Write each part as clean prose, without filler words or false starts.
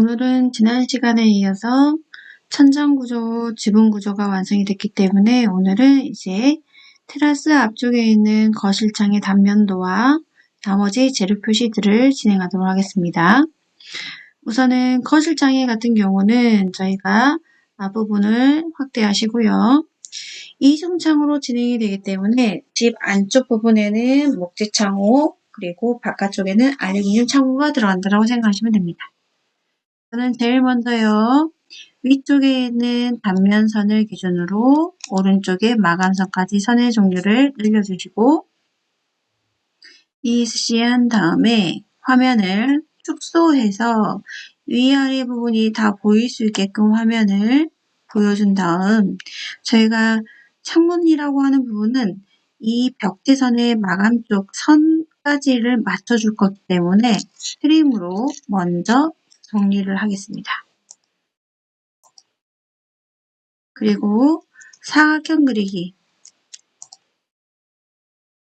오늘은 지난 시간에 이어서 천장 구조, 지붕 구조가 완성이 됐기 때문에 오늘은 이제 테라스 앞쪽에 있는 거실창의 단면도와 나머지 재료 표시들을 진행하도록 하겠습니다. 우선은 거실창의 같은 경우는 저희가 앞부분을 확대하시고요. 이중창으로 진행이 되기 때문에 집 안쪽 부분에는 목재 창호, 그리고 바깥쪽에는 알루미늄 창호가 들어간다고 생각하시면 됩니다. 저는 제일 먼저요. 위쪽에 있는 단면선을 기준으로 오른쪽에 마감선까지 선의 종류를 늘려주시고 ESC한 다음에 화면을 축소해서 위아래 부분이 다 보일 수 있게끔 화면을 보여준 다음 저희가 창문이라고 하는 부분은 이 벽지선의 마감 쪽 선까지를 맞춰줄 거기 때문에 트림으로 먼저 정리를 하겠습니다. 그리고 사각형 그리기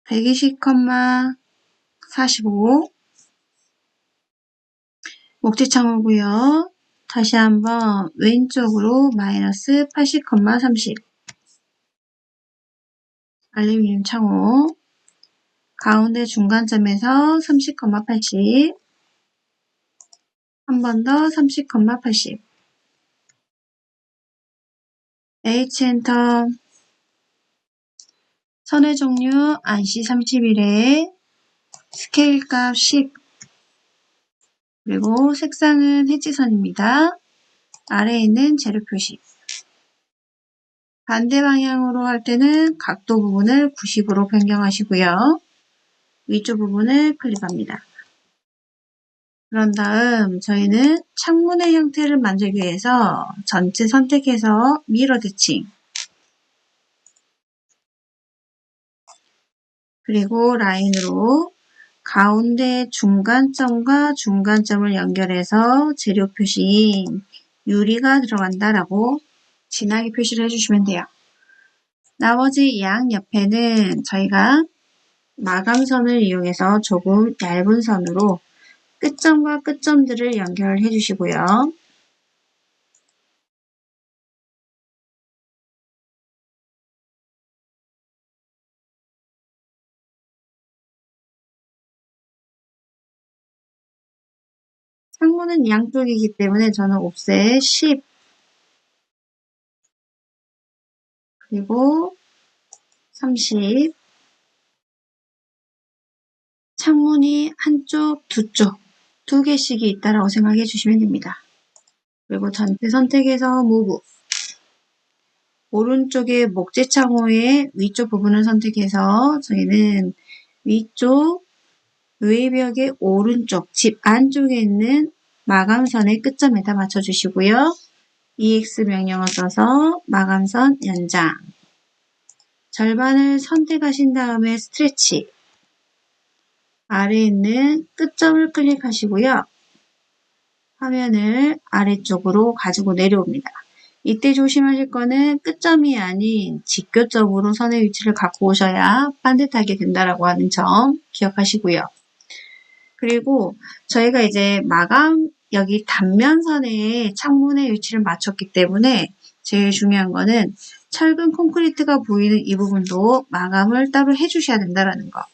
120,45 목재창호고요. 다시 한번 왼쪽으로 마이너스 80,30 알루미늄 창호 가운데 중간점에서 30,80 한 번 더 30,80 H엔터 선의 종류 안시 31에 스케일값 10 그리고 색상은 해지선입니다. 아래에 있는 재료 표시 반대 방향으로 할 때는 각도 부분을 90으로 변경하시고요. 위쪽 부분을 클릭합니다. 그런 다음 저희는 창문의 형태를 만들기 위해서 전체 선택해서 미러 대칭 그리고 라인으로 가운데 중간점과 중간점을 연결해서 재료 표시인 유리가 들어간다라고 진하게 표시를 해주시면 돼요. 나머지 양 옆에는 저희가 마감선을 이용해서 조금 얇은 선으로 끝점과 끝점들을 연결해 주시고요. 창문은 양쪽이기 때문에 저는 옵셋 10 그리고 30 창문이 한쪽, 두 개씩이 있다라고 생각해 주시면 됩니다. 그리고 전체 선택해서 무브 오른쪽에 목재 창호의 위쪽 부분을 선택해서 저희는 위쪽 외벽의 오른쪽 집 안쪽에 있는 마감선의 끝점에다 맞춰주시고요. EX 명령을 써서 마감선 연장 절반을 선택하신 다음에 스트레치 아래에 있는 끝점을 클릭하시고요. 화면을 아래쪽으로 가지고 내려옵니다. 이때 조심하실 거는 끝점이 아닌 직교점으로 선의 위치를 갖고 오셔야 반듯하게 된다라고 하는 점 기억하시고요. 그리고 저희가 이제 마감 여기 단면선에 창문의 위치를 맞췄기 때문에 제일 중요한 거는 철근 콘크리트가 보이는 이 부분도 마감을 따로 해주셔야 된다라는 거.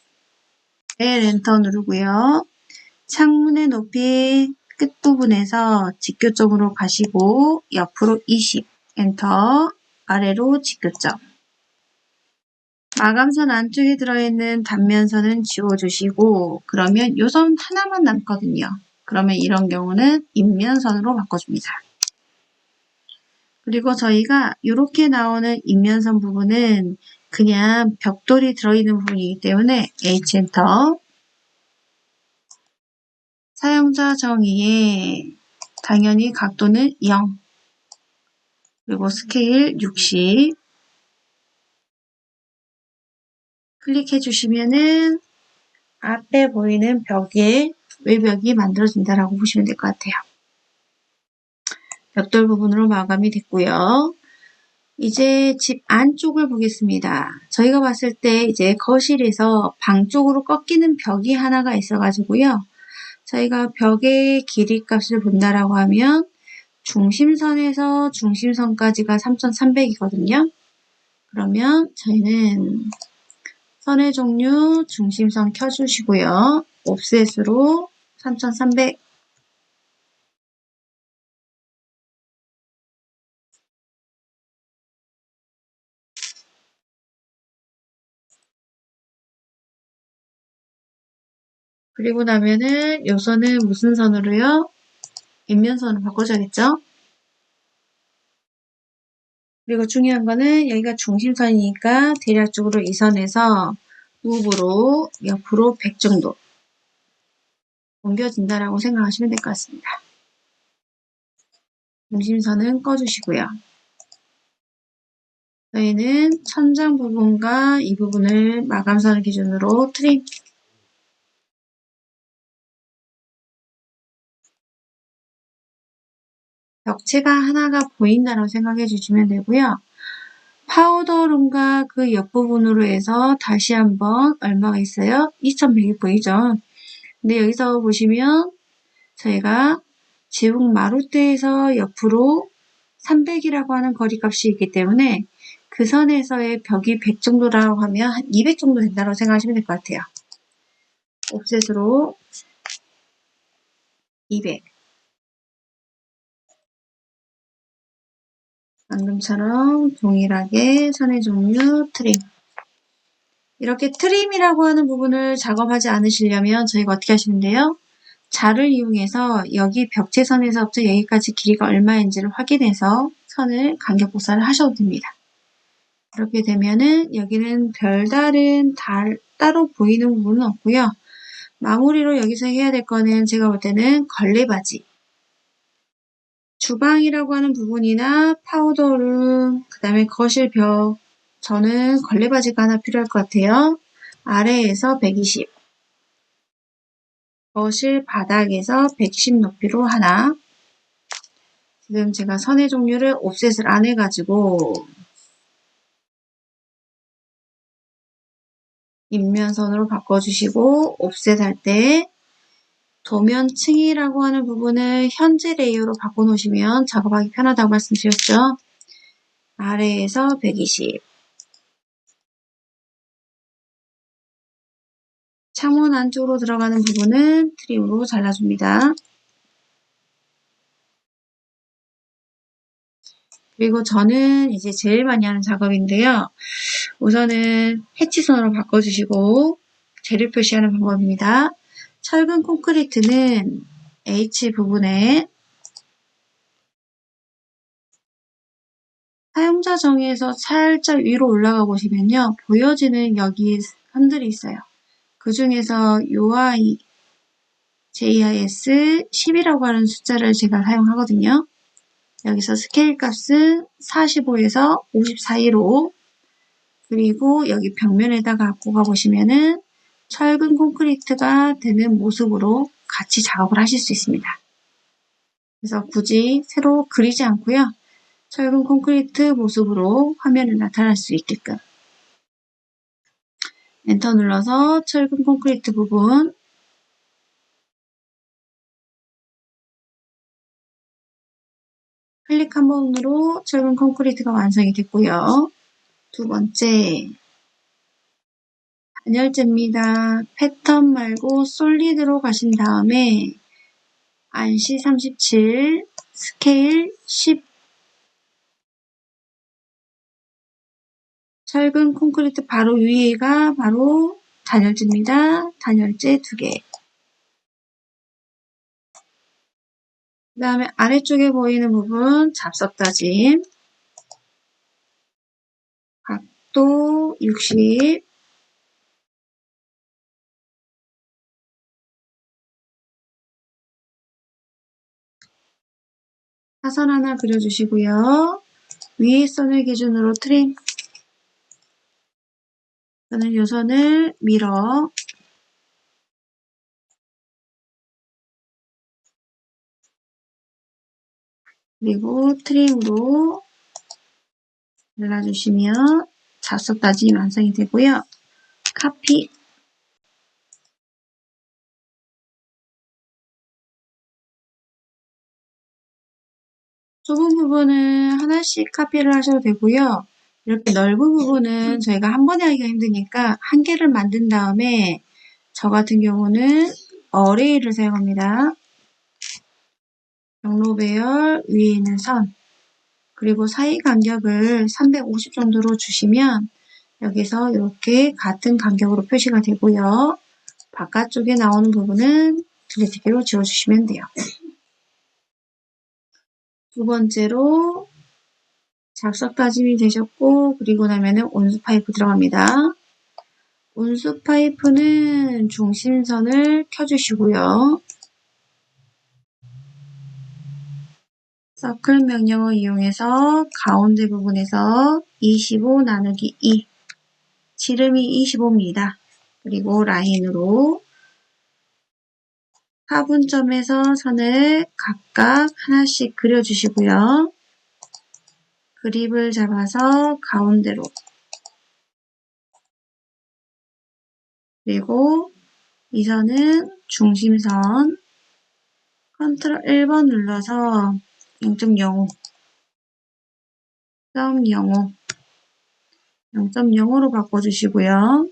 네, 엔터 누르고요. 창문의 높이 끝부분에서 직교점으로 가시고 옆으로 20 엔터 아래로 직교점 마감선 안쪽에 들어있는 단면선은 지워주시고 그러면 요 선 하나만 남거든요. 그러면 이런 경우는 인면선으로 바꿔줍니다. 그리고 저희가 이렇게 나오는 인면선 부분은 그냥 벽돌이 들어있는 부분이기 때문에 H엔터 사용자 정의에 당연히 각도는 0 그리고 스케일 60 클릭해 주시면은 앞에 보이는 벽에 외벽이 만들어진다라고 보시면 될 것 같아요. 벽돌 부분으로 마감이 됐고요. 이제 집 안쪽을 보겠습니다. 저희가 봤을 때 이제 거실에서 방 쪽으로 꺾이는 벽이 하나가 있어가지고요. 저희가 벽의 길이 값을 본다라고 하면 중심선에서 중심선까지가 3,300이거든요. 그러면 저희는 선의 종류 중심선 켜주시고요. 옵셋으로 3,300 그리고 나면은 요 선은 무슨 선으로요? 인면선으로 바꿔줘야겠죠? 그리고 중요한 거는 여기가 중심선이니까 대략적으로 이 선에서 우으로 옆으로 100 정도 옮겨진다라고 생각하시면 될 것 같습니다. 중심선은 꺼주시고요. 저희는 천장 부분과 이 부분을 마감선을 기준으로 트림 벽체가 하나가 보인다고 생각해 주시면 되고요. 파우더룸과 그 옆부분으로 해서 다시 한번 얼마가 있어요? 2100이 보이죠? 근데 여기서 보시면 저희가 지붕 마루대에서 옆으로 300이라고 하는 거리값이 있기 때문에 그 선에서의 벽이 100 정도라고 하면 한 200 정도 된다고 생각하시면 될 것 같아요. 옵셋으로 200 방금처럼 동일하게 선의 종류 트림 이렇게 트림이라고 하는 부분을 작업하지 않으시려면 저희가 어떻게 하시면 돼요? 자를 이용해서 여기 벽체선에서부터 여기까지 길이가 얼마인지를 확인해서 선을 간격 복사를 하셔도 됩니다. 그렇게 되면은 여기는 별다른 따로 보이는 부분은 없고요. 마무리로 여기서 해야 될 거는 제가 볼 때는 걸레바지 주방이라고 하는 부분이나 파우더룸 그 다음에 거실 벽 저는 걸레바지가 하나 필요할 것 같아요. 아래에서 120 거실 바닥에서 110 높이로 하나 지금 제가 선의 종류를 옵셋을 안 해가지고 인면선으로 바꿔주시고 옵셋 할 때 도면층이라고 하는 부분을 현재 레이어로 바꿔놓으시면 작업하기 편하다고 말씀드렸죠. 아래에서 120 창문 안쪽으로 들어가는 부분은 트림으로 잘라줍니다. 그리고 저는 이제 제일 많이 하는 작업인데요. 우선은 해치선으로 바꿔주시고 재료 표시하는 방법입니다. 철근 콘크리트는 H 부분에 사용자 정의에서 살짝 위로 올라가 보시면요. 보여지는 여기 선들이 있어요. 그 중에서 UI, JIS 10이라고 하는 숫자를 제가 사용하거든요. 여기서 스케일 값은 45에서 50 사이로 그리고 여기 벽면에다가 갖고 가보시면은 철근 콘크리트가 되는 모습으로 같이 작업을 하실 수 있습니다. 그래서 굳이 새로 그리지 않고요. 철근 콘크리트 모습으로 화면에 나타날 수 있게끔 엔터 눌러서 철근 콘크리트 부분 클릭 한 번으로 철근 콘크리트가 완성이 됐고요. 두 번째 단열재입니다. 패턴 말고 솔리드로 가신 다음에 안시 37, 스케일 10 철근 콘크리트 바로 위에가 바로 단열재입니다. 단열재 2개. 그 다음에 아래쪽에 보이는 부분 잡석 다짐. 각도 60. 사선 하나 그려주시고요. 위에 선을 기준으로 트림. 저는 요 선을 밀어 그리고 트림으로 잘라주시면 잡석 다짐이 완성이 되고요. 카피 좁은 부분은 하나씩 카피를 하셔도 되고요. 이렇게 넓은 부분은 저희가 한 번에 하기가 힘드니까 한 개를 만든 다음에 저 같은 경우는 어레이를 사용합니다. 경로 배열 위에 있는 선 그리고 사이 간격을 350 정도로 주시면 여기서 이렇게 같은 간격으로 표시가 되고요. 바깥쪽에 나오는 부분은 들레티기로 지워주시면 돼요. 두 번째로 작석 다짐이 되셨고 그리고 나면은 온수 파이프 들어갑니다. 온수 파이프는 중심선을 켜주시고요. 서클 명령어 이용해서 가운데 부분에서 25 나누기 2 지름이 25입니다. 그리고 라인으로 4분점에서 선을 각각 하나씩 그려주시고요. 그립을 잡아서 가운데로 그리고 이 선은 중심선 컨트롤 1번 눌러서 0.05 0.05로 바꿔주시고요.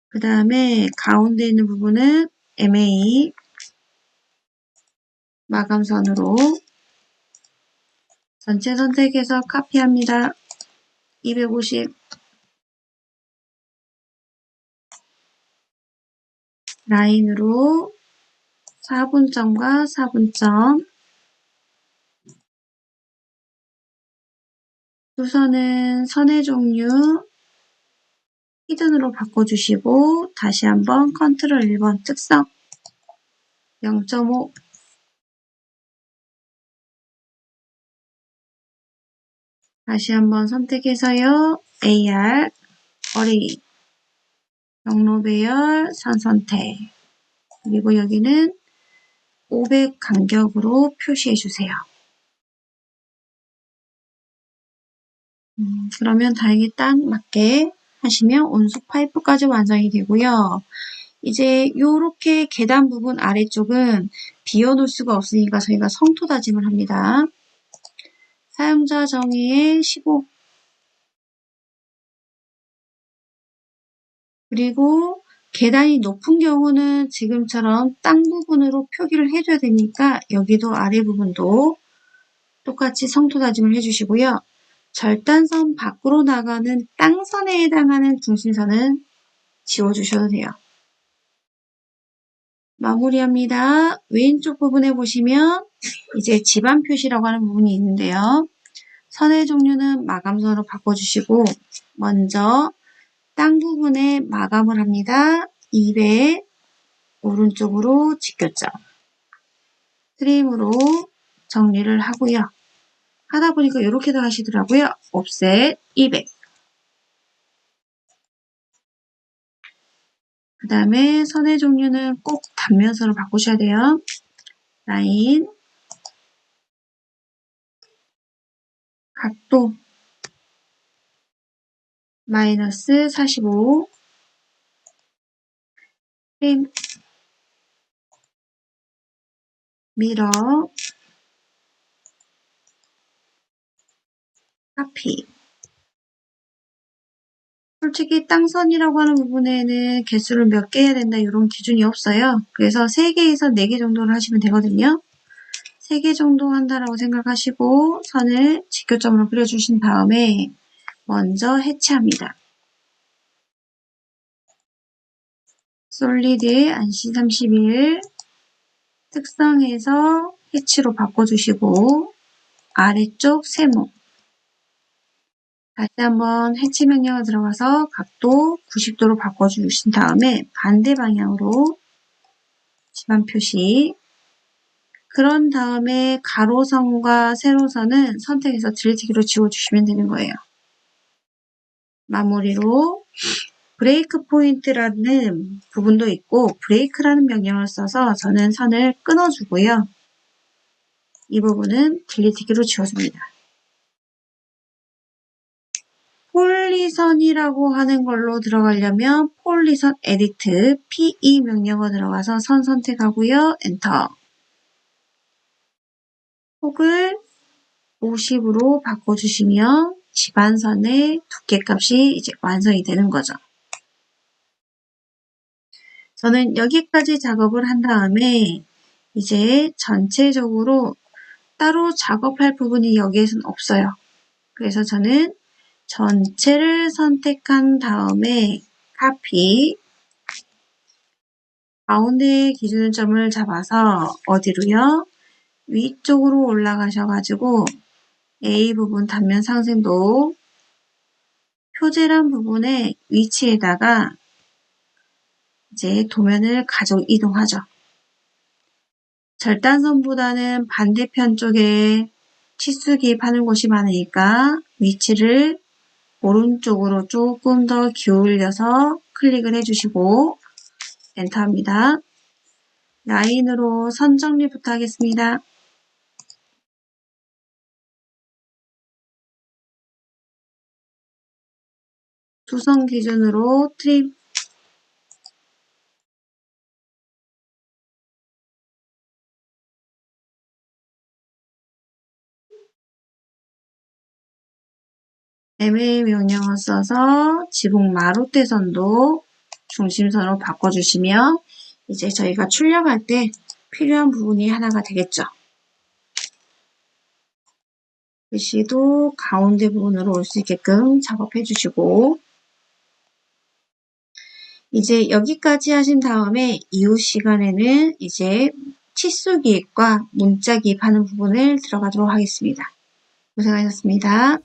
그 다음에 가운데 있는 부분은 MA 마감선으로 전체 선택해서 카피합니다. 250 라인으로 4분점과 4분점 두 선은 선의 종류 히든으로 바꿔주시고 다시 한번 컨트롤 1번 특성 0.5 다시 한번 선택해서요. AR 어레이 경로 배열 선 선택 그리고 여기는 500 간격으로 표시해 주세요. 그러면 다행히 딱 맞게 하시면 온수 파이프까지 완성이 되고요. 이제 요렇게 계단 부분 아래쪽은 비워놓을 수가 없으니까 저희가 성토 다짐을 합니다. 사용자 정의에 15 그리고 계단이 높은 경우는 지금처럼 땅 부분으로 표기를 해줘야 되니까 여기도 아래 부분도 똑같이 성토 다짐을 해주시고요. 절단선 밖으로 나가는 땅선에 해당하는 중심선은 지워주셔도 돼요. 마무리합니다. 왼쪽 부분에 보시면 이제 집안 표시라고 하는 부분이 있는데요. 선의 종류는 마감선으로 바꿔주시고 먼저 땅 부분에 마감을 합니다. 200 오른쪽으로 직교점 트림으로 정리를 하고요. 하다 보니까 이렇게도 하시더라고요. 옵셋 200 그 다음에 선의 종류는 꼭 단면선으로 바꾸셔야 돼요. 라인 각도 마이너스 45 프레임 미러 카피 솔직히 땅선이라고 하는 부분에는 개수를 몇 개 해야 된다 이런 기준이 없어요. 그래서 3개에서 4개 정도를 하시면 되거든요. 3개 정도 한다라고 생각하시고 선을 직교점으로 그려주신 다음에 먼저 해체합니다. 솔리드 안시 31 특성에서 해치로 바꿔주시고 아래쪽 세모 다시 한번 해치 명령을 들어가서 각도 90도로 바꿔주신 다음에 반대 방향으로 집안 표시 그런 다음에 가로선과 세로선은 선택해서 들이티기로 지워주시면 되는 거예요. 마무리로 브레이크 포인트라는 부분도 있고 브레이크라는 명령을 써서 저는 선을 끊어주고요. 이 부분은 들이티기로 지워줍니다. 폴리선이라고 하는 걸로 들어가려면 폴리선 에디트 PE 명령어 들어가서 선 선택하고요. 엔터. 폭을 50으로 바꿔주시면 집안선의 두께값이 이제 완성이 되는 거죠. 저는 여기까지 작업을 한 다음에 이제 전체적으로 따로 작업할 부분이 여기에는 없어요. 그래서 저는 전체를 선택한 다음에 카피, 가운데 기준점을 잡아서 어디로요? 위쪽으로 올라가셔가지고 A 부분 단면 상생도 표제란 부분의 위치에다가 이제 도면을 가지고 이동하죠. 절단선보다는 반대편 쪽에 치수 기입하는 곳이 많으니까 위치를 오른쪽으로 조금 더 기울여서 클릭을 해주시고 엔터합니다. 라인으로 선 정리부터 하겠습니다. 두선 기준으로 트림 MA 명령어 써서 지붕 마루대선도 중심선으로 바꿔주시면 이제 저희가 출력할 때 필요한 부분이 하나가 되겠죠. 글씨도 가운데 부분으로 올 수 있게끔 작업해 주시고 이제 여기까지 하신 다음에 이후 시간에는 이제 치수 기입과 문자 기입하는 부분을 들어가도록 하겠습니다. 고생하셨습니다.